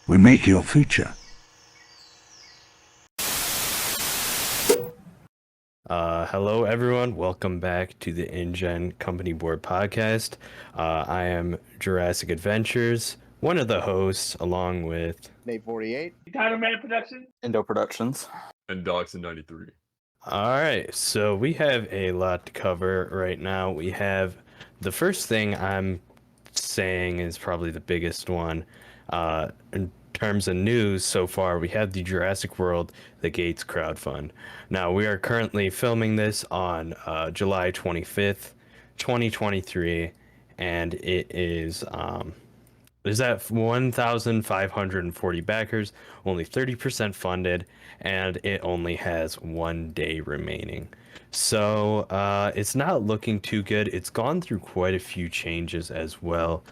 We make your future. Hello, everyone. Welcome back to the InGen Company Board podcast. I am Jurassic Adventures, one of the hosts, along with Jp30 Productions, Indo Productions, and Dogs in 93. All right, so we have a lot to cover right now. We have the first thing I'm saying is probably the biggest one. In terms of news so far, we have the Jurassic World The Gates crowdfund. Now, we are currently filming this on July 25th, 2023, and it is at 1,540 backers, only 30% funded, and it only has 1 day remaining. So it's not looking too good. It's gone through quite a few changes as well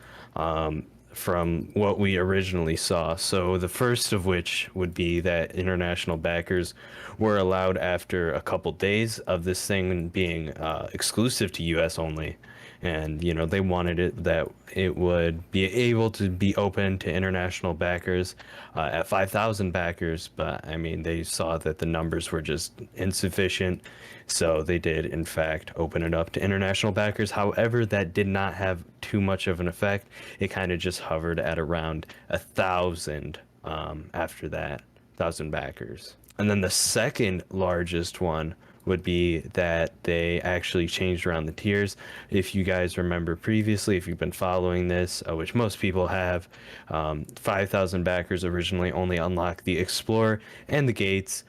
from what we originally saw. So the first of which would be that international backers were allowed after a couple days of this thing being exclusive to US only. And, you know, they wanted it that it would be able to be open to international backers at 5,000 backers. But, I mean, they saw that the numbers were just insufficient. So they did, in fact, open it up to international backers. However, that did not have too much of an effect. It kind of just hovered at around 1,000 after that, 1,000 backers. And then the second largest one would be that they actually changed around the tiers. If you guys remember previously, if you've been following this, which most people have, 5,000 backers originally only unlocked the Explorer and the Gates.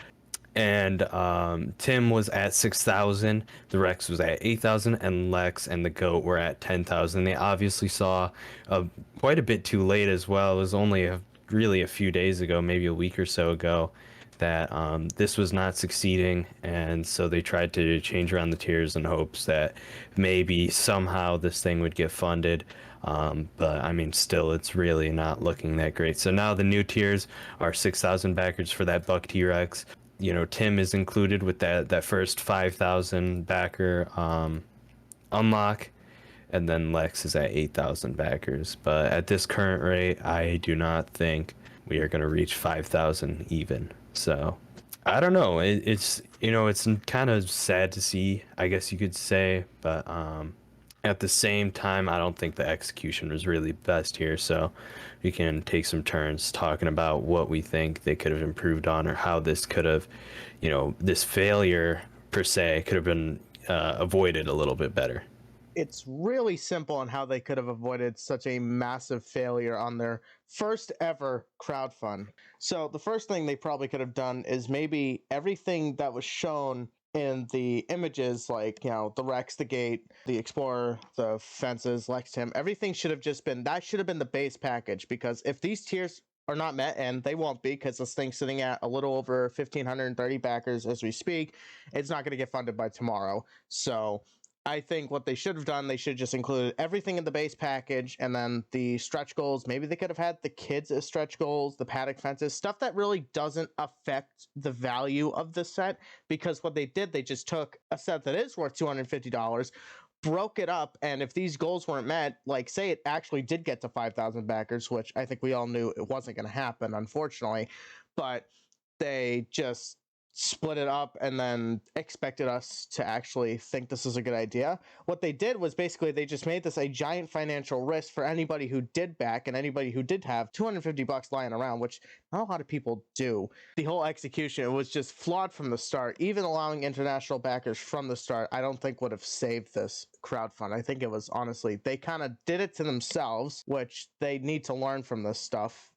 And Tim was at 6,000, the Rex was at 8,000, and Lex and the Goat were at 10,000. They obviously saw quite a bit too late as well. It was only really a few days ago, maybe a week or so ago, that this was not succeeding, and so they tried to change around the tiers in hopes that maybe somehow this thing would get funded. But I mean, still, it's really not looking that great. So now the new tiers are 6,000 backers for that Buck T-Rex. You know, Tim is included with that first 5,000 backer unlock, and then Lex is at 8,000 backers. But at this current rate, I do not think we are going to reach 5,000 even. So I don't know. It's you know, it's kind of sad to see, I guess you could say, but at the same time, I don't think the execution was really best here. So we can take some turns talking about what we think they could have improved on, or how this could have, you know, this failure per se could have been avoided a little bit better. It's really simple on how they could have avoided such a massive failure on their first ever crowdfund. So the first thing they probably could have done is maybe everything that was shown in the images, like, you know, the Rex, the Gate, the Explorer, the fences, Lex, Tim, everything should have just been, that should have been the base package. Because if these tiers are not met, and they won't be, because this thing's sitting at a little over 1,530 backers as we speak, it's not going to get funded by tomorrow. So I think what they should have done, they should have just included everything in the base package, and then the stretch goals. Maybe they could have had the kids as stretch goals, the paddock fences, stuff that really doesn't affect the value of the set. Because what they did, they just took a set that is worth $250, broke it up, and if these goals weren't met, like say it actually did get to 5,000 backers, which I think we all knew it wasn't going to happen, unfortunately, but they just split it up and then expected us to actually think this is a good idea. What they did was basically they just made this a giant financial risk for anybody who did back and anybody who did have $250 lying around, which not a lot of people do. The whole execution was just flawed from the start. Even allowing international backers from the start, I don't think would have saved this crowdfund. I think it was, honestly, they kind of did it to themselves, which they need to learn from this stuff,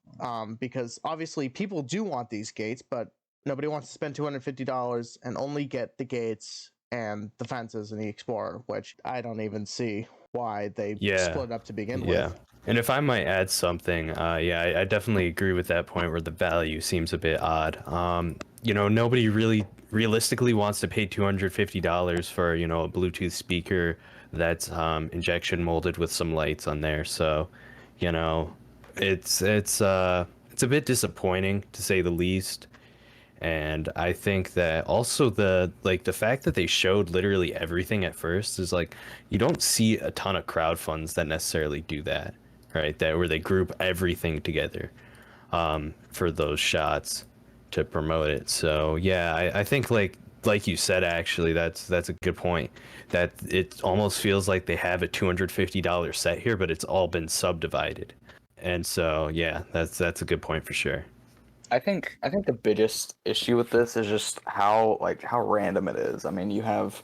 because obviously people do want these gates, but nobody wants to spend $250 and only get the gates and the fences and the Explorer, which I don't even see why they split it up to begin with. And if I might add something, I definitely agree with that point where the value seems a bit odd. You know, nobody really realistically wants to pay $250 for, you know, a Bluetooth speaker that's injection molded with some lights on there. So, you know, it's a bit disappointing, to say the least. And I think that also the fact that they showed literally everything at first is like, you don't see a ton of crowdfunds that necessarily do that, right? That where they group everything together. for those shots to promote it. So yeah, I think like you said, actually, that's a good point. That it almost feels like they have a $250 set here, but it's all been subdivided. And so yeah, that's a good point for sure. I think the biggest issue with this is just how random it is. I mean, you have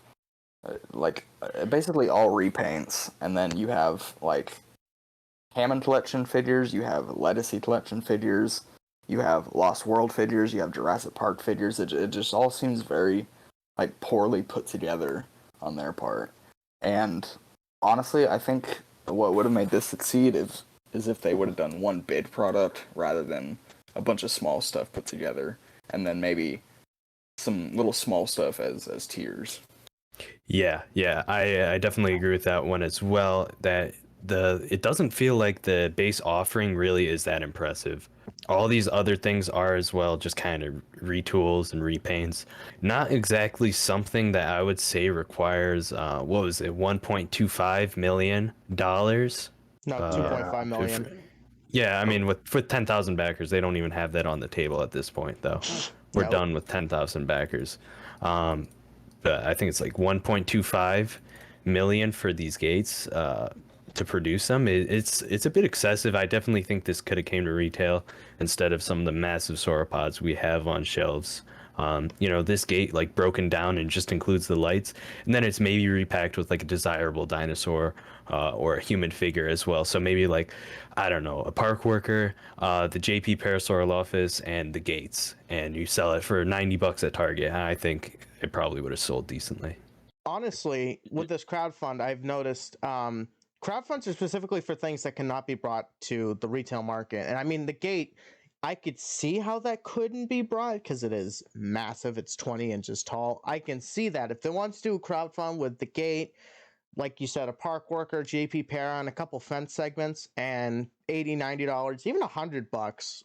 basically all repaints, and then you have like Hammond collection figures, you have Legacy collection figures, you have Lost World figures, you have Jurassic Park figures. It just all seems very like poorly put together on their part. And honestly, I think what would have made this succeed is if they would have done one big product rather than a bunch of small stuff put together, and then maybe some little small stuff as tiers. Yeah, I definitely agree with that one as well. That it doesn't feel like the base offering really is that impressive. All these other things are as well, just kind of retools and repaints. Not exactly something that I would say requires what was it, $1.25 million? No, 2.5 million. Yeah, I mean, with 10,000 backers, they don't even have that on the table at this point, though. We're No. done with 10,000 backers. But I think it's like 1.25 million for these gates to produce them. It's a bit excessive. I definitely think this could have came to retail instead of some of the massive sauropods we have on shelves. This gate like broken down and just includes the lights, and then it's maybe repacked with like a desirable dinosaur or a human figure as well. So maybe like, I don't know, a park worker, the JP Parasaur office, and the gates, and you sell it for $90 at Target. I think it probably would have sold decently. Honestly, with this crowdfund, I've noticed crowdfunds are specifically for things that cannot be brought to the retail market. And I mean, the gate, I could see how that couldn't be brought because it is massive. It's 20 inches tall. I can see that. If they want to do a crowdfund with the gate, like you said, a park worker, JP Para, and a couple fence segments, and $80, $90, even $100,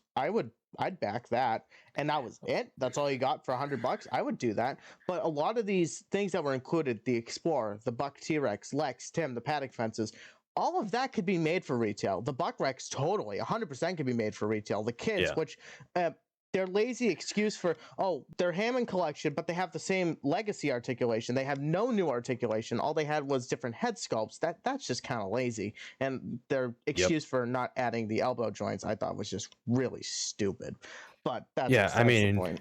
I'd back that. And that was it. That's all you got for $100. I would do that. But a lot of these things that were included, the Explorer, the Buck T-Rex, Lex, Tim, the paddock fences, all of that could be made for retail. The Buck Rex, totally, 100% could be made for retail. The kids, Yeah. which their lazy excuse for, their Hammond collection, but they have the same legacy articulation. They have no new articulation. All they had was different head sculpts. That's just kind of lazy. And their excuse for not adding the elbow joints, I thought was just really stupid. But that's the point.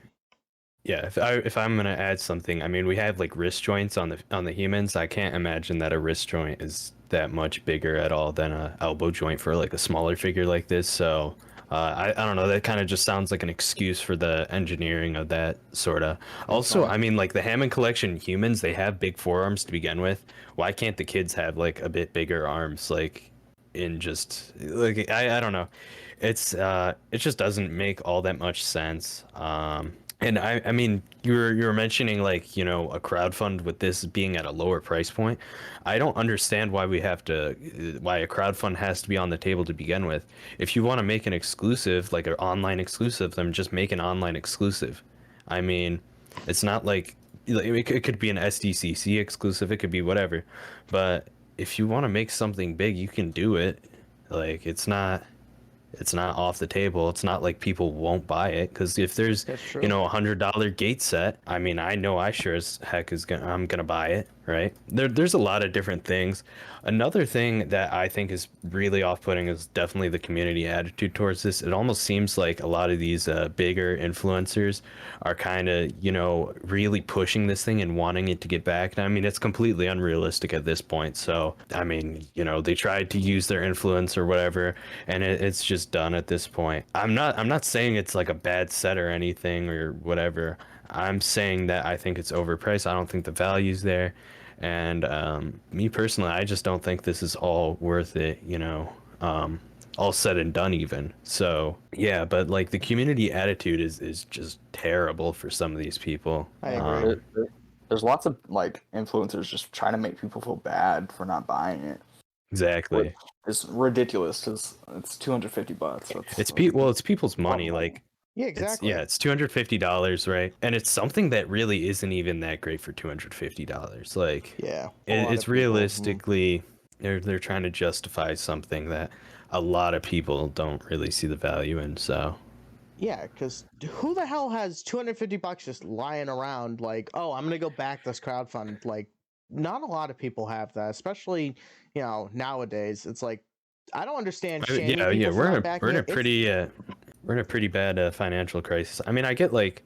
Yeah, if I'm gonna add something, I mean, we have like wrist joints on the humans. I can't imagine that a wrist joint is that much bigger at all than a elbow joint for like a smaller figure like this. So I don't know. That kind of just sounds like an excuse for the engineering of that sort of. Also, I mean, like the Hammond collection humans, they have big forearms to begin with. Why can't the kids have like a bit bigger arms? Like in just like I don't know. It just doesn't make all that much sense. And I mean, you were mentioning like, a crowdfund with this being at a lower price point. I don't understand why why a crowdfund has to be on the table to begin with. If you want to make an exclusive, like an online exclusive, then just make an online exclusive. I mean, it's not like it could be an SDCC exclusive, it could be whatever. But if you want to make something big, you can do it. Like it's not off the table. It's not like people won't buy it, because if there's $100 gate set, I mean, I know I sure as heck I'm gonna buy it, right? There's a lot of different things. Another thing that I think is really off-putting is definitely the community attitude towards this. It almost seems like a lot of these bigger influencers are kind of really pushing this thing and wanting it to get back. And I mean, it's completely unrealistic at this point. So I mean, they tried to use their influence or whatever, and it's just done at this point. I'm not saying it's like a bad set or anything or whatever. I'm saying that I think it's overpriced. I don't think the value's there. And me personally, I just don't think this is all worth it, all said and done even. So yeah, but like the community attitude is just terrible for some of these people. I agree. There's lots of like influencers just trying to make people feel bad for not buying it. Exactly. It's ridiculous because it's $250. It's people's money. Like Yeah, exactly. it's $250, right? And it's something that really isn't even that great for $250. Like it's realistically they're trying to justify something that a lot of people don't really see the value in. So Yeah, because who the hell has $250 just lying around like, oh, I'm gonna go back this crowdfund? Like, not a lot of people have that, especially nowadays. It's like I don't understand shaming Yeah, people for we're not in backing it. we're in a pretty bad financial crisis. I mean, I get like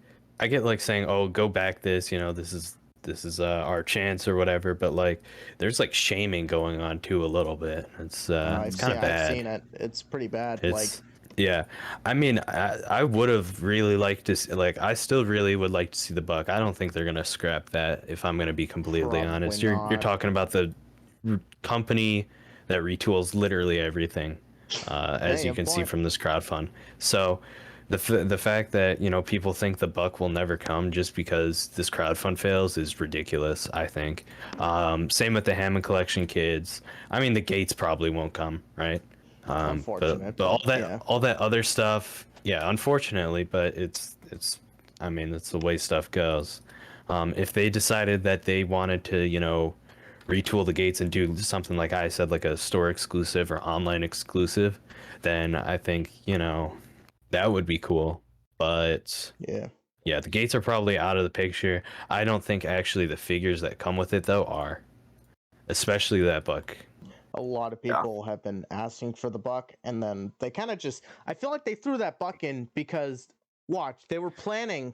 saying, "Oh, go back this," this is our chance or whatever, but like there's like shaming going on too a little bit. It's kind of I've bad. seen it. It's pretty bad. Like, It's yeah. I mean, I would have really liked to see, like I still really would like to see the buck. I don't think they're gonna scrap that if I'm gonna be completely probably honest. You're not. talking about the company that retools literally everything, as Hey, you a can see point. from this crowdfund. So the fact that people think the buck will never come just because this crowdfund fails is ridiculous, I think. Same with the Hammond collection kids. I mean, the gates probably won't come, right? Unfortunate, But but yeah. all that other stuff, yeah, unfortunately, but I mean, that's the way stuff goes. If they decided that they wanted to, retool the gates and do something like I said, like a store exclusive or online exclusive, then I think, that would be cool. But Yeah. yeah, the gates are probably out of the picture. I don't think actually the figures that come with it though are, especially that buck. A lot of people have been asking for the buck, and then they kind of just. I feel like they threw that buck in because, watch, they were planning.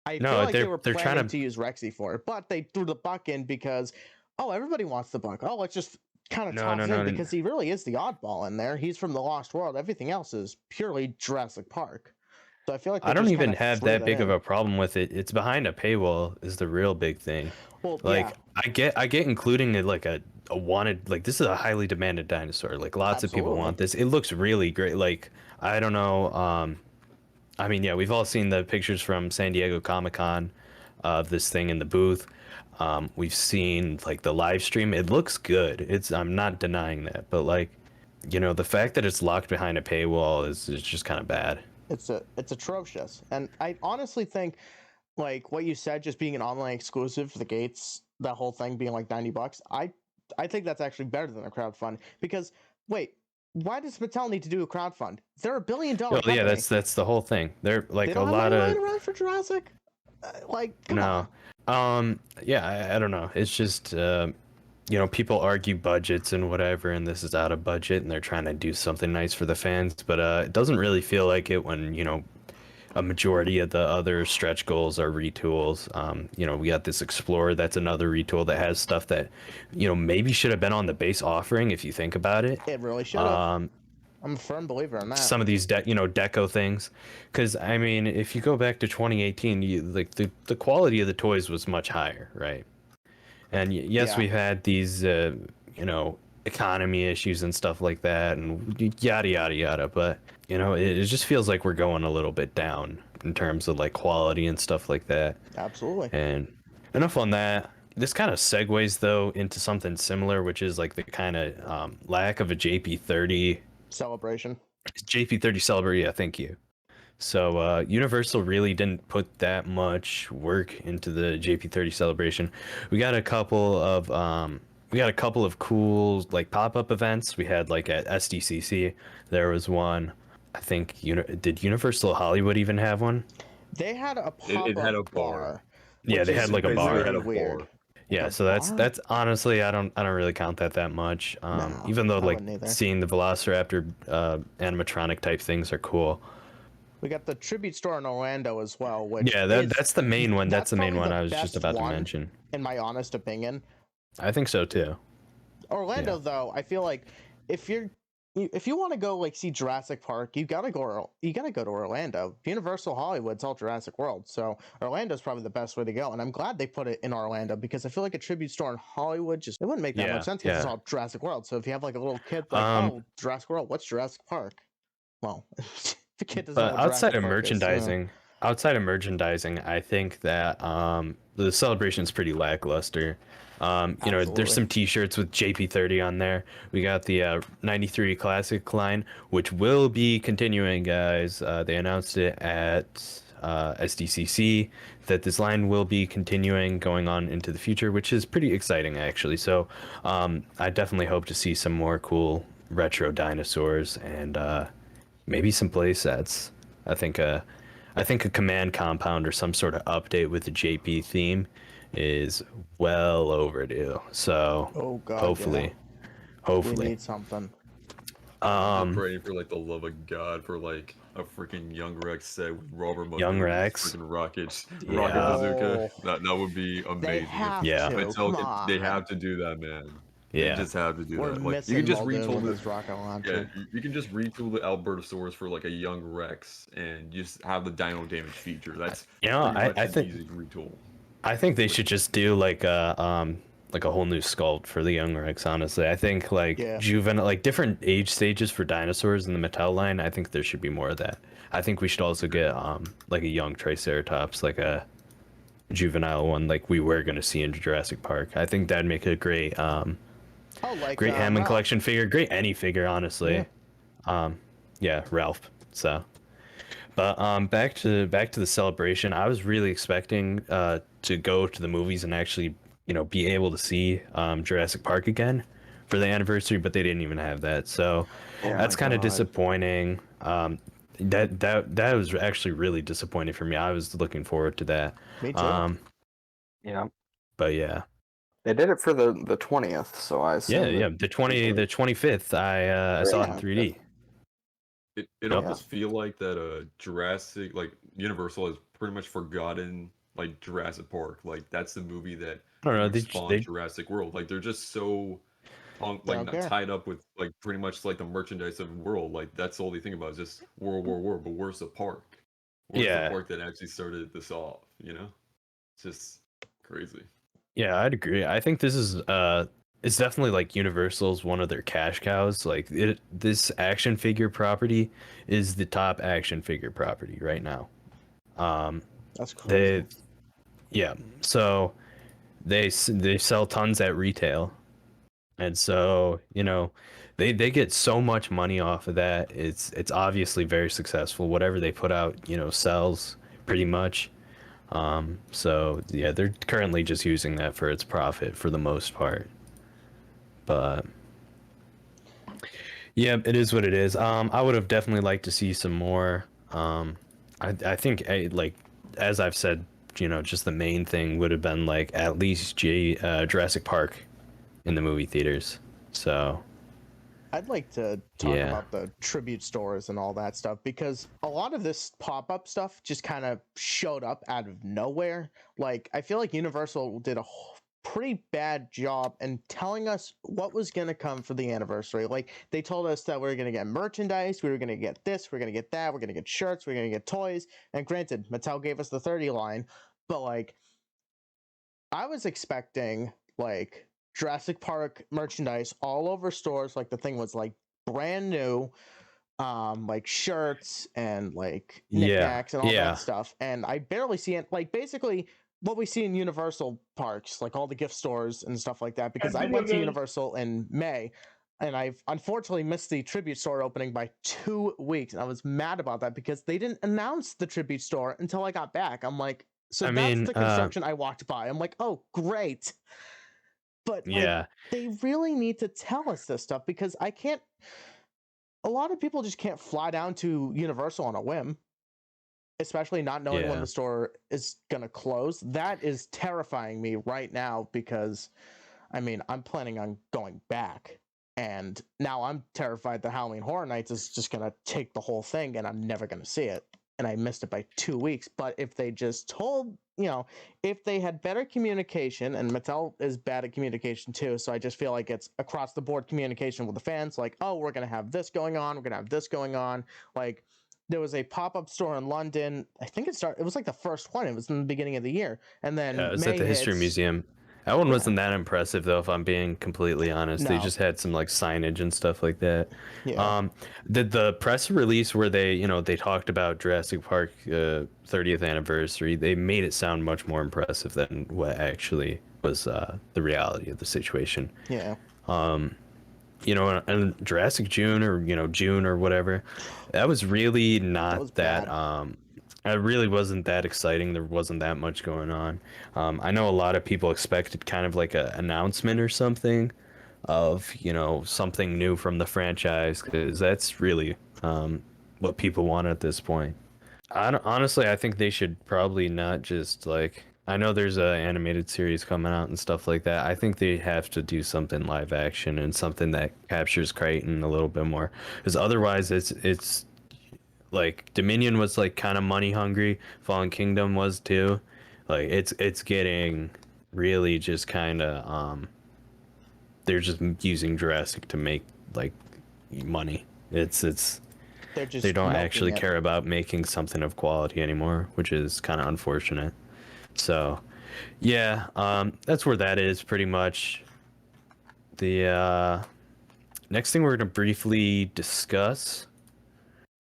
I feel No, like they were they're planning trying to use Rexy for it, but they threw the buck in because, oh, everybody wants the buck. Oh, let's just kind of no toss no it no in no. because he really is the oddball in there. He's from the Lost World. Everything else is purely Jurassic Park. So I feel like they I don't just kind even of have threw that that big of in. a problem with it. It's behind a paywall is the real big thing. Well, yeah, Like I get including it like a wanted, like this is a highly demanded dinosaur. Like lots of people absolutely. want this. It looks really great. Like I don't know. I mean, yeah, we've all seen the pictures from San Diego Comic-Con of this thing in the booth. We've seen like the live stream. It looks good. I'm not denying that, but like, the fact that it's locked behind a paywall is just kind of bad. It's atrocious, and I honestly think like what you said, just being an online exclusive for the gates, that whole thing being like $90. I think that's actually better than a crowdfund because wait, why does Mattel need to do a crowdfund? They're a billion-dollar Well, yeah, company. that's the whole thing. They're They like a don't have lot money of lying around for Jurassic. Like, come no. on. Yeah, I don't know. It's just people argue budgets and whatever, and this is out of budget, and they're trying to do something nice for the fans, but it doesn't really feel like it when a majority of the other stretch goals are retools. We got this Explorer that's another retool that has stuff that maybe should have been on the base offering if you think about it. It really should have. I'm a firm believer in that. Some of these deco things, because I mean, if you go back to 2018, like the quality of the toys was much higher, right? And yes, Yeah. we've had these economy issues and stuff like that, and yada yada yada, but it just feels like we're going a little bit down in terms of like quality and stuff like that. Absolutely. And enough on that. This kind of segues though into something similar, which is like the kind of lack of a JP30 Celebration. Celebration. Yeah, thank you. So Universal really didn't put that much work into the JP30 Celebration. We got a couple of cool like pop-up events. We had like at SDCC, there was one. I think did Universal Hollywood even have one? They had a It had a pop-up bar. bar. Yeah, which they is had like a Basically bar. had a weird. bar. Yeah, A so bar? that's honestly I don't really count that much. No, Even though I like wouldn't either. seeing the Velociraptor animatronic type things are cool. We got the tribute store in Orlando as well, which Yeah, that's the main one. That's the main probably one the I was just best about to one, mention. in my honest opinion. I think so too. Orlando, Yeah. though, I feel like if you want to go like see Jurassic Park, you gotta go to Orlando. Universal Hollywood's all Jurassic World, so Orlando's probably the best way to go. And I'm glad they put it in Orlando because I feel like a tribute store in Hollywood it wouldn't make that Yeah, much sense because it's yeah. all Jurassic World. So if you have like a little kid like, oh, Jurassic World, what's Jurassic Park? Well, the kid doesn't know But what outside Jurassic of Park is, merchandising, I think that the celebration's pretty lackluster. There's Absolutely. some T-shirts with JP30 on there. We got the 93 Classic line, which will be continuing, guys. They announced it at SDCC that this line will be continuing going on into the future, which is pretty exciting, actually. So I definitely hope to see some more cool retro dinosaurs and maybe some play sets. I think a command compound or some sort of update with the JP theme is well overdue. So Oh God, hopefully, yeah. We hopefully. need something. I'm just praying for like the love of God for like a freaking Young Rex set with Robert Young Muldoon's Rex. freaking rocket Yeah. bazooka. Oh. That would be They amazing. have Yeah. to. Mattel Come they on. have to do that, man. They Yeah. just have to do We're that. Like you missing can just Muldoon retool with the his rocket yeah, launcher. you can just retool the Albertosaurus for like a Young Rex and just have the dino damage feature. That's You know, pretty much I an think easy retool. I think they should just do like a whole new sculpt for the young Rex, honestly. I think like Yeah. juvenile, like different age stages for dinosaurs in the Mattel line, I think there should be more of that. I think we should also get like a young Triceratops, like a juvenile one like we were going to see in Jurassic Park. I think that'd make a great Oh, like great Hammond Ralph. collection figure, great any figure, honestly. Yeah, Ralph. So but back to the celebration. I was really expecting to go to the movies and actually, be able to see Jurassic Park again for the anniversary, but they didn't even have that. So Yeah, that's my kind of God. disappointing. That was actually really disappointing for me. I was looking forward to that. Me too. Yeah. But yeah. They did it for the 20th, so I assume Yeah, the 25th I saw it in Yeah. 3D. It Yep. almost feel like that Jurassic like Universal has pretty much forgotten like Jurassic Park. Like that's the movie that I don't know, would spawn Jurassic World. Like they're just so They like don't not care. tied up with like pretty much like the merchandise of the world. Like that's all they think about is just war. But where's the park? Where's Yeah. the park that actually started this off? You know, it's just crazy. Yeah, I'd agree. I think this is it's definitely like Universal's one of their cash cows. Like this action figure property is the top action figure property right now. That's crazy. Yeah, so they sell tons at retail, and so they get so much money off of that. It's obviously very successful. Whatever they put out, sells pretty much. So yeah, they're currently just using that for its profit for the most part. But yeah, it is what it is. I would have definitely liked to see some more. I think like as I've said, just the main thing would have been like at least Jurassic Park in the movie theaters. So I'd like to talk about the tribute stores and all that stuff because a lot of this pop-up stuff just kind of showed up out of nowhere. Like, I feel like Universal did a pretty bad job in telling us what was going to come for the anniversary. Like, they told us that we were going to get merchandise, we were going to get this, we are going to get that, we're going to get shirts, we're going to get toys. And granted, Mattel gave us the 30 line, but like, I was expecting like Jurassic Park merchandise all over stores. Like the thing was like brand new, like shirts and like knickknacks and all that stuff. And I barely see it. Like basically what we see in Universal parks, like all the gift stores and stuff like that. Because I went to Universal in May, and I've unfortunately missed the tribute store opening by 2 weeks. And I was mad about that because they didn't announce the tribute store until I got back. I'm like, so that's the construction I walked by. I'm like, oh, great. But like, they really need to tell us this stuff because I can't. A lot of people just can't fly down to Universal on a whim, especially not knowing when the store is going to close. That is terrifying me right now because, I mean, I'm planning on going back. And now I'm terrified that Halloween Horror Nights is just going to take the whole thing and I'm never going to see it. And I missed it by 2 weeks. But if they just told, if they had better communication, and Mattel is bad at communication too, so I just feel like it's across the board communication with the fans, like, oh, we're going to have this going on, we're going to have this going on. Like, there was a pop-up store in London. I think it was like the first one. It was in the beginning of the year. And then it was at the History Museum. That one wasn't that impressive, though, if I'm being completely honest. No. They just had some like signage and stuff like that. Yeah. The press release where they talked about Jurassic Park 30th anniversary, they made it sound much more impressive than what actually was the reality of the situation. Yeah. And Jurassic June or whatever, that was really not that it really wasn't that exciting. There wasn't that much going on. I know a lot of people expected kind of like an announcement or something of, something new from the franchise, because that's really what people want at this point. Honestly, I think they should probably not just like. I know there's a animated series coming out and stuff like that. I think they have to do something live action and something that captures Crichton a little bit more, because otherwise, it's like Dominion was like kind of money hungry. Fallen Kingdom was too. Like it's getting really just kind of they're just using Jurassic to make like money. It's They're just they don't milking actually it. care about making something of quality anymore, which is kind of unfortunate. So, yeah, that's where that is pretty much. The next thing we're going to briefly discuss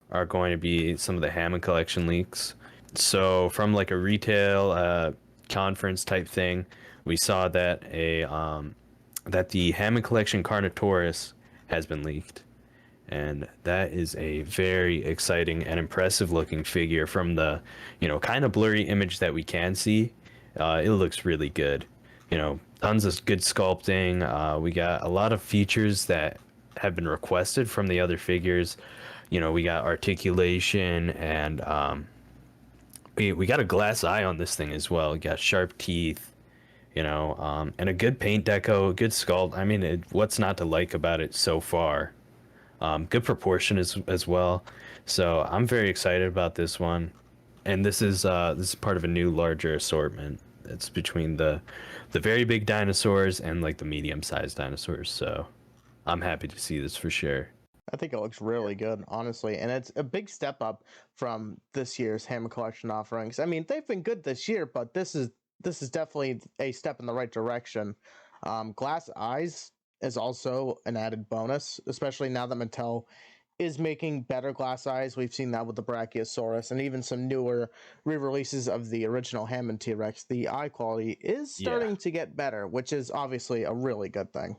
are going to be some of the Hammond collection leaks. So, from like a retail conference type thing, we saw that that the Hammond collection Carnotaurus has been leaked. And that is a very exciting and impressive looking figure from the, kind of blurry image that we can see. It looks really good. Tons of good sculpting. We got a lot of features that have been requested from the other figures. We got articulation and we got a glass eye on this thing as well. We got sharp teeth, and a good paint deco, good sculpt. I mean, what's not to like about it so far? Good proportion as well. So I'm very excited about this one, and this is part of a new larger assortment. It's between the very big dinosaurs and like the medium-sized dinosaurs. So I'm happy to see this for sure. I think it looks really good, honestly, and it's a big step up from this year's Hammond Collection offerings. I mean, they've been good this year, but this is definitely a step in the right direction. Glass eyes is also an added bonus, especially now that Mattel is making better glass eyes. We've seen that with the Brachiosaurus and even some newer re-releases of the original Hammond T-Rex. The eye quality is starting to get better, which is obviously a really good thing.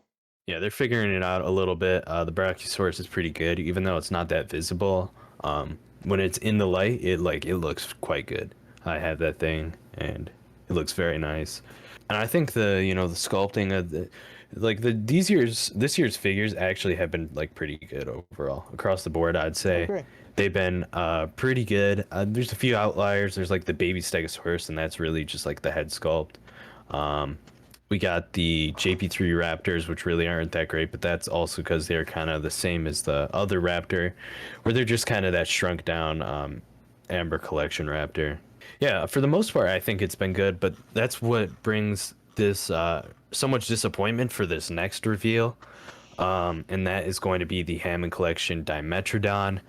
Yeah, they're figuring it out a little bit. The Brachiosaurus is pretty good, even though it's not that visible. When it's in the light, it looks quite good. I have that thing, and it looks very nice. And I think the sculpting of this year's figures actually have been like pretty good overall across the board. I'd say agree. they've been pretty good. There's a few outliers. There's like the baby Stegosaurus, and that's really just like the head sculpt. We got the Jp30 Raptors, which really aren't that great, but that's also because they're kind of the same as the other Raptor, where they're just kind of that shrunk down Amber Collection Raptor. Yeah, for the most part, I think it's been good, but that's what brings this so much disappointment for this next reveal, and that is going to be the Hammond Collection Dimetrodon.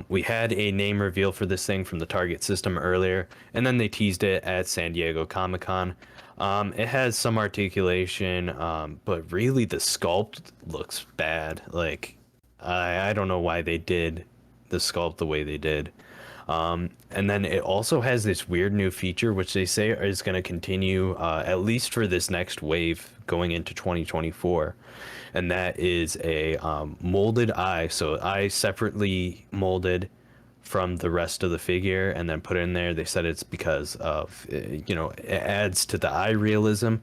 We had a name reveal for this thing from the Target system earlier, and then they teased it at San Diego Comic-Con. It has some articulation, but really the sculpt looks bad. Like, I don't know why they did the sculpt the way they did. And then it also has this weird new feature, which they say is going to continue at least for this next wave going into 2024. And that is a molded eye. So eye separately molded from the rest of the figure and then put in there. They said it's because of, it adds to the eye realism.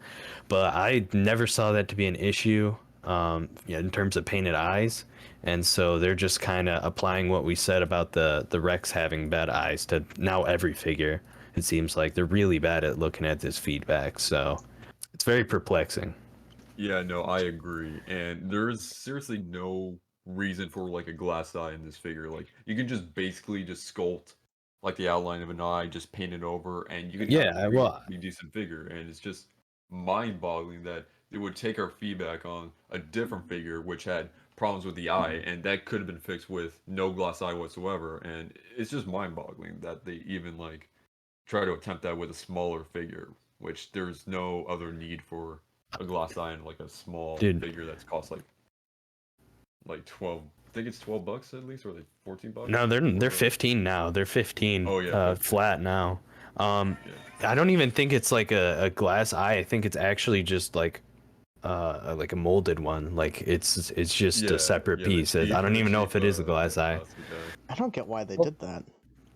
But I never saw that to be an issue in terms of painted eyes. And so they're just kind of applying what we said about the Rex having bad eyes to now every figure. It seems like they're really bad at looking at this feedback. So it's very perplexing. Yeah, no, I agree. And there's seriously no reason for like a glass eye in this figure. Like you can just basically just sculpt like the outline of an eye, just paint it over, and you can have Yeah, a well, really decent figure. And it's just mind-boggling that it would take our feedback on a different figure which had problems with the eye, and that could have been fixed with no glass eye whatsoever. And it's just mind-boggling that they even like try to attempt that with a smaller figure, which there's no other need for a glass eye in like a small dude, figure that's cost like 12. I think it's $12 at least, or like $14. no, they're 15 now. They're 15 Oh yeah, 15. flat now. Yeah. I don't even think it's like a glass eye. I think it's actually just like a molded one. Like it's just a separate piece. I don't even know if it is a glass eye. I don't get why they did that.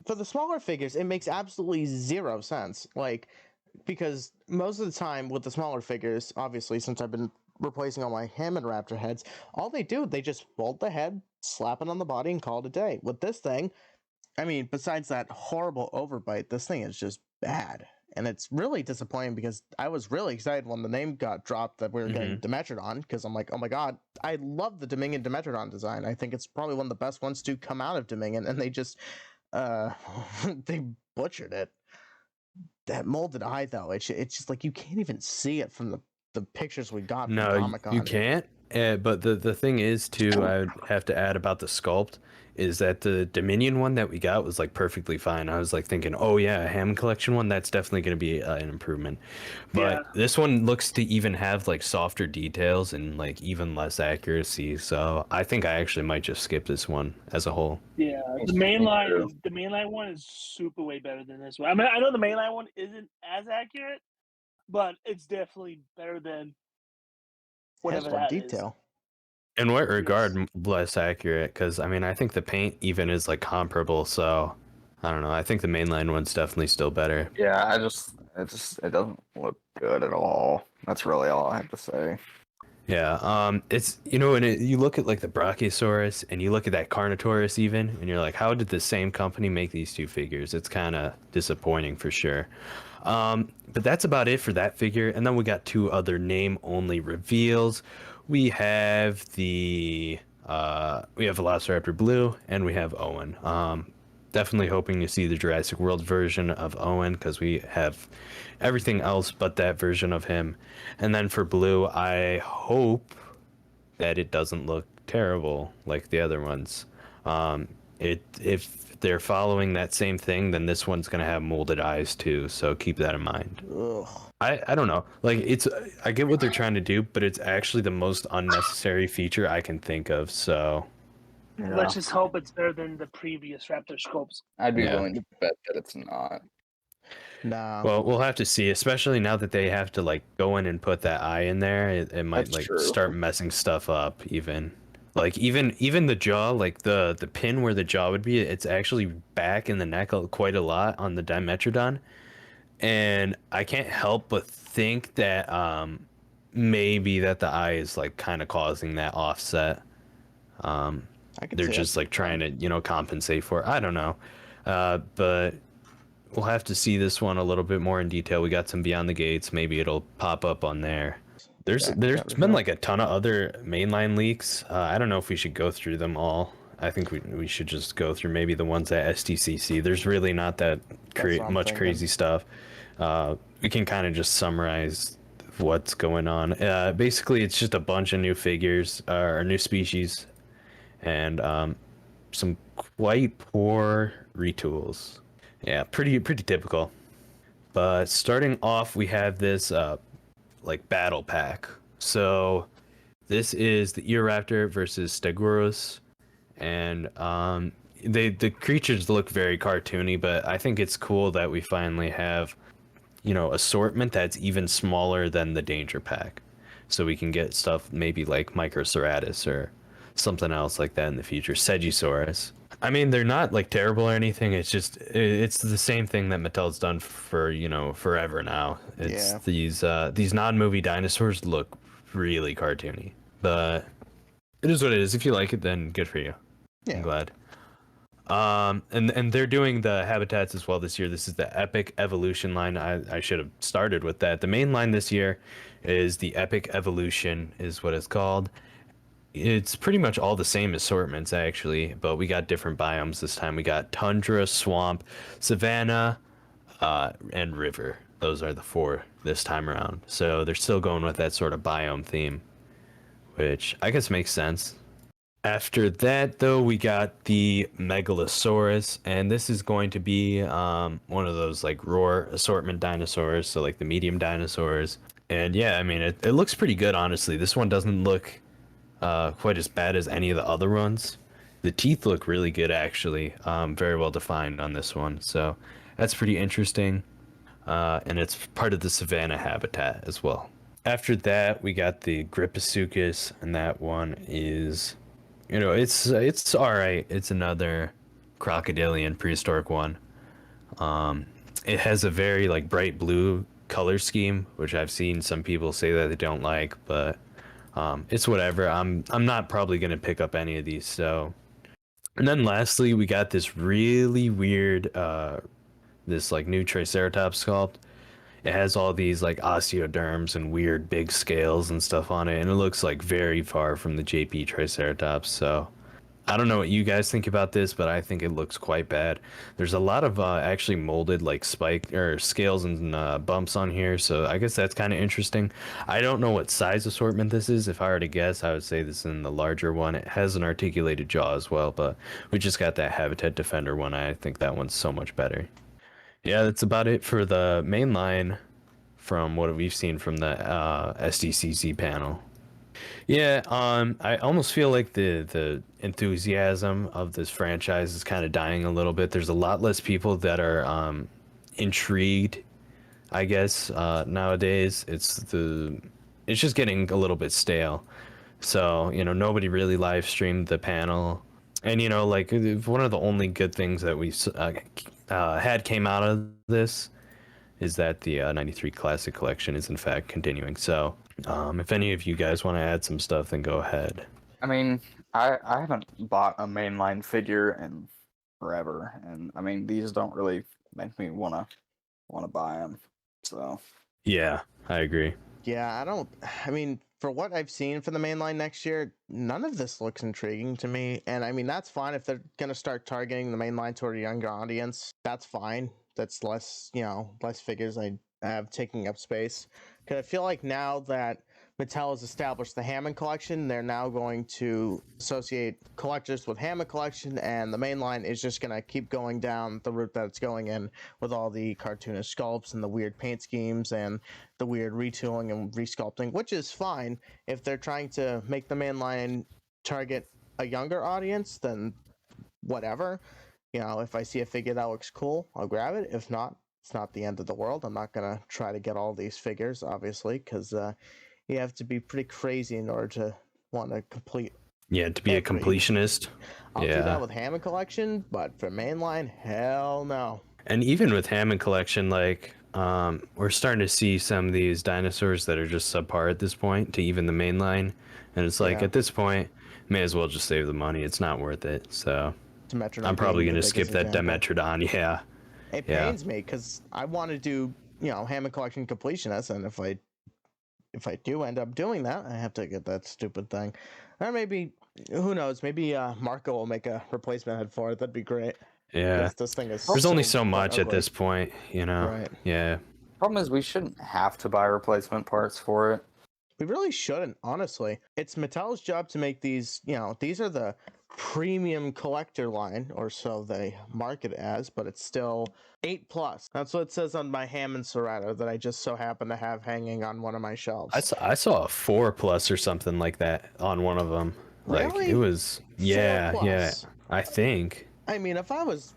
For the smaller figures, it makes absolutely zero sense. Like, because most of the time with the smaller figures, obviously, since I've been replacing all my Hammond Raptor heads, all they do, they just fold the head, slap it on the body, and call it a day. With this thing, I mean, besides that horrible overbite, this thing is just bad. And it's really disappointing because I was really excited when the name got dropped that we were getting Dimetrodon, because I'm like, oh my god, I love the Dominion Dimetrodon design. I think it's probably one of the best ones to come out of Dominion, and they just they butchered it. That molded eye, though, it's just like you can't even see it from the pictures we got from Comic-Con. You can't. But the thing is, too, I would have to add about the sculpt is that the Dominion one that we got was like perfectly fine. I was like thinking, oh yeah, a Hammond collection one, that's definitely going to be an improvement. But this one looks to even have like softer details and like even less accuracy. So I think I actually might just skip this one as a whole. Yeah, the mainline one is super way better than this one. I mean, I know the mainline one isn't as accurate, but it's definitely better than whatever that detail. In what regard less accurate? Because I mean, I think the paint even is like comparable. So I don't know. I think the mainline one's definitely still better. Yeah, it doesn't look good at all. That's really all I have to say. Yeah, it's, you know, and you look at like the Brachiosaurus and you look at that Carnotaurus even, and you're like, how did the same company make these two figures? It's kind of disappointing for sure. But that's about it for that figure. And then we got two other name-only reveals. We have the Velociraptor Blue, and we have Owen. Definitely hoping to see the Jurassic World version of Owen, because we have everything else but that version of him. And then for Blue, I hope that it doesn't look terrible like the other ones. If they're following that same thing, then this one's gonna have molded eyes too, so keep that in mind. Ugh. I don't know, like, I get what they're trying to do, but it's actually the most unnecessary feature I can think of, so Yeah. Let's just hope it's better than the previous Raptor sculpts. I'd be willing to bet that it's not. No. well, we'll have to see, especially now that they have to like go in and put that eye in there. It might That's like true. start messing stuff up. Even like even the jaw, like the pin where the jaw would be, it's actually back in the neck quite a lot on the Dimetrodon, and I can't help but think that maybe that the eye is like kind of causing that offset. They're just like trying to, you know, compensate for it. I don't know, but we'll have to see this one a little bit more in detail. We got some Beyond the Gates. Maybe it'll pop up on there. There's been like a ton of other mainline leaks. I don't know if we should go through them all. I think we should just go through maybe the ones at SDCC. There's really not that much crazy stuff. We can kind of just summarize what's going on. Basically, it's just a bunch of new figures or new species, and some quite poor retools. Yeah, pretty typical. But starting off, we have this like battle pack. So this is the Eoraptor versus Stegosaurus, and the creatures look very cartoony, but I think it's cool that we finally have, you know, assortment that's even smaller than the Danger Pack, so we can get stuff maybe like Microceratus or something else like that in the future. Segisaurus. I mean, they're not like terrible or anything. It's just it's the same thing that Mattel's done for, you know, forever now. It's these non-movie dinosaurs look really cartoony, but it is what it is. If you like it, then good for you. Yeah. I'm glad. And they're doing the habitats as well this year. This is the Epic Evolution line. I should have started with that. The main line this year is the Epic Evolution, is what it's called. It's pretty much all the same assortments actually, but we got different biomes this time. We got tundra, swamp, savanna, and river. Those are the four this time around. So they're still going with that sort of biome theme, which I guess makes sense. After that, though, we got the Megalosaurus, and this is going to be one of those like roar assortment dinosaurs, so like the medium dinosaurs. And yeah, I mean, it looks pretty good, honestly. This one doesn't look quite as bad as any of the other ones. The teeth look really good, actually. Very well defined on this one, so that's pretty interesting. And it's part of the savanna habitat as well. After that, we got the Griposuchus, and that one is, you know, it's all right. It's another crocodilian prehistoric one. It has a very like bright blue color scheme, which I've seen some people say that they don't like, but it's whatever. I'm not probably gonna pick up any of these. So And then lastly, we got this really weird, this like new Triceratops sculpt. It has all these like osteoderms and weird big scales and stuff on it, and it looks like very far from the JP Triceratops. So I don't know what you guys think about this, but I think it looks quite bad. There's a lot of actually molded like spike or scales and bumps on here, so I guess that's kind of interesting. I don't know what size assortment this is. If I were to guess, I would say this is in the larger one. It has an articulated jaw as well, but we just got that Habitat Defender one. I think that one's so much better. Yeah, that's about it for the main line from what we've seen from the SDCC panel. Yeah, I almost feel like the enthusiasm of this franchise is kind of dying a little bit. There's a lot less people that are intrigued, I guess, nowadays. It's just getting a little bit stale. So, nobody really live streamed the panel. And, like one of the only good things that we had came out of this is that the 93 Classic Collection is in fact continuing. So, if any of you guys want to add some stuff, then go ahead. I mean, I haven't bought a mainline figure in forever, and I mean these don't really make me wanna buy them. So Yeah, I agree. Yeah, I mean, for what I've seen for the main line next year, none of this looks intriguing to me. And I mean, that's fine if they're going to start targeting the main line toward a younger audience. That's fine. That's less, less figures I have taking up space. Because I feel like now that Mattel has established the Hammond collection, they're now going to associate collectors with Hammond collection, and the main line is just going to keep going down the route that it's going in with all the cartoonish sculpts and the weird paint schemes and the weird retooling and resculpting, which is fine. If they're trying to make the main line target a younger audience, then whatever. If I see a figure that looks cool, I'll grab it. If not, it's not the end of the world. I'm not going to try to get all these figures, obviously, because you have to be pretty crazy in order to want to complete. Yeah, to be a completionist. I'll do that with Hammond collection, but for mainline, hell no. And even with Hammond collection, like we're starting to see some of these dinosaurs that are just subpar at this point to even the mainline, and it's like at this point, may as well just save the money. It's not worth it. So I'm probably gonna skip that Dimetrodon. Yeah. It pains me because I want to do Hammond collection completionist, and if I do end up doing that, I have to get that stupid thing. Or maybe, who knows, maybe Marco will make a replacement head for it. That'd be great. Yeah. This thing is There's only so much at this point, Right. Yeah. problem is we shouldn't have to buy replacement parts for it. We really shouldn't, honestly. It's Mattel's job to make these, these are the premium collector line, or so they market it as, but it's still 8+. That's what it says on my Hammond Serrato that I just so happen to have hanging on one of my shelves. I saw a 4+ or something like that on one of them. Like Really? it was, 4+? I think. I mean, if I was,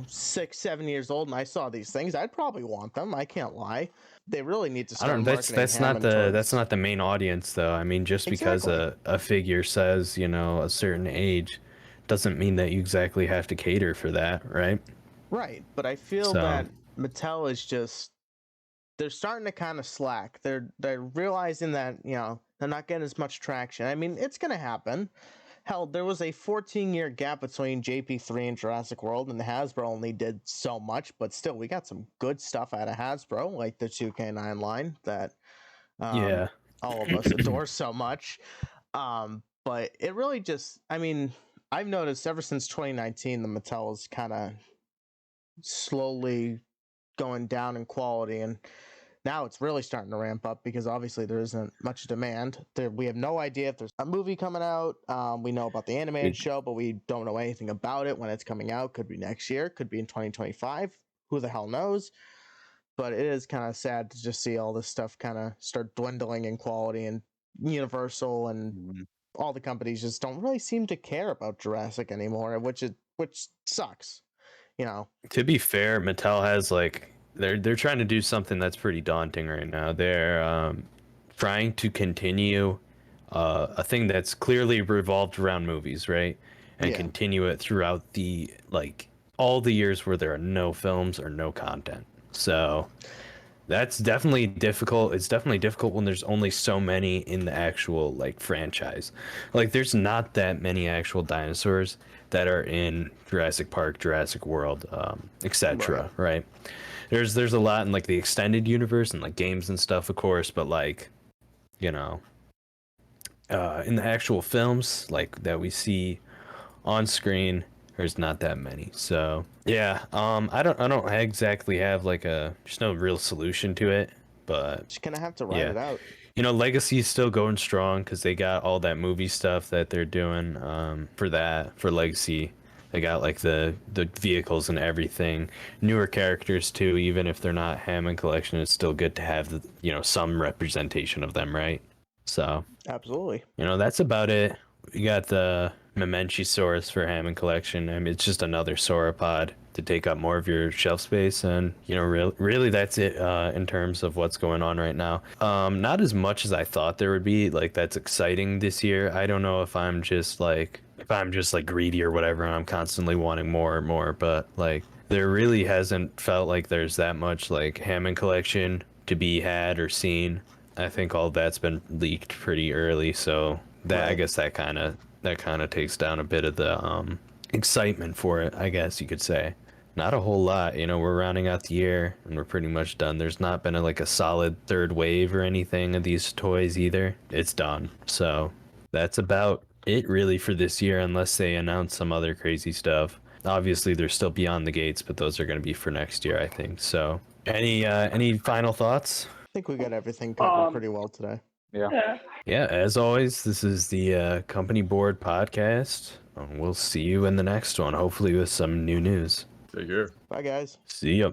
6, 7 years old and I saw these things, I'd probably want them. I can't lie. They really need to I start don't. That's not the main audience though. I mean, just because a figure says a certain age, doesn't mean that you exactly have to cater for that, right? Right, but I feel that Mattel is just they're starting to kind of slack. They're realizing that they're not getting as much traction. I mean, it's gonna happen. Hell, there was a 14-year gap between JP3 and Jurassic World, and Hasbro only did so much, but still, we got some good stuff out of Hasbro, like the 2K9 line that all of us adore so much. But it really just, I mean, I've noticed ever since 2019, the Mattel is kind of slowly going down in quality, and now it's really starting to ramp up because obviously there isn't much demand. We have no idea if there's a movie coming out. We know about the animated show, but we don't know anything about it when it's coming out. Could be next year, could be in 2025. Who the hell knows? But it is kind of sad to just see all this stuff kind of start dwindling in quality, and Universal and all the companies just don't really seem to care about Jurassic anymore, which sucks. To be fair, Mattel has they're trying to do something that's pretty daunting right now. They're trying to continue a thing that's clearly revolved around movies, right? And continue it throughout the all the years where there are no films or no content. So that's definitely difficult. It's definitely difficult when there's only so many in the actual franchise. There's not that many actual dinosaurs that are in Jurassic Park, Jurassic World, etc. Right. There's a lot in like the extended universe and like games and stuff, of course, but like, you know, in the actual films like that we see on screen, there's not that many. So yeah, I don't exactly have like there's no real solution to it, but Just gonna have to ride it out. you know, Legacy's still going strong because they got all that movie stuff that they're doing for Legacy. They got like the vehicles and everything, newer characters too. Even if they're not Hammond Collection, it's still good to have some representation of them, right? So Absolutely. that's about it. We got the Memenchisaurus for Hammond Collection. I mean, it's just another sauropod to take up more of your shelf space, and really that's it in terms of what's going on right now. Not as much as I thought there would be. Like, that's exciting this year. I don't know if I'm just like greedy or whatever, and I'm constantly wanting more and more, but like there really hasn't felt like there's that much like Hammond Collection to be had or seen. I think all that's been leaked pretty early, so that I guess that kind of takes down a bit of the excitement for it, I guess you could say. Not a whole lot, we're rounding out the year and we're pretty much done. There's not been a solid third wave or anything of these toys either. It's done. So that's about it really for this year, unless they announce some other crazy stuff. Obviously they're still beyond the gates, but those are going to be for next year, I think. So any final thoughts? I think we got everything covered pretty well today. Yeah, as always, this is the Company Board podcast. We'll see you in the next one, hopefully with some new news. Take care. Bye, guys. See ya.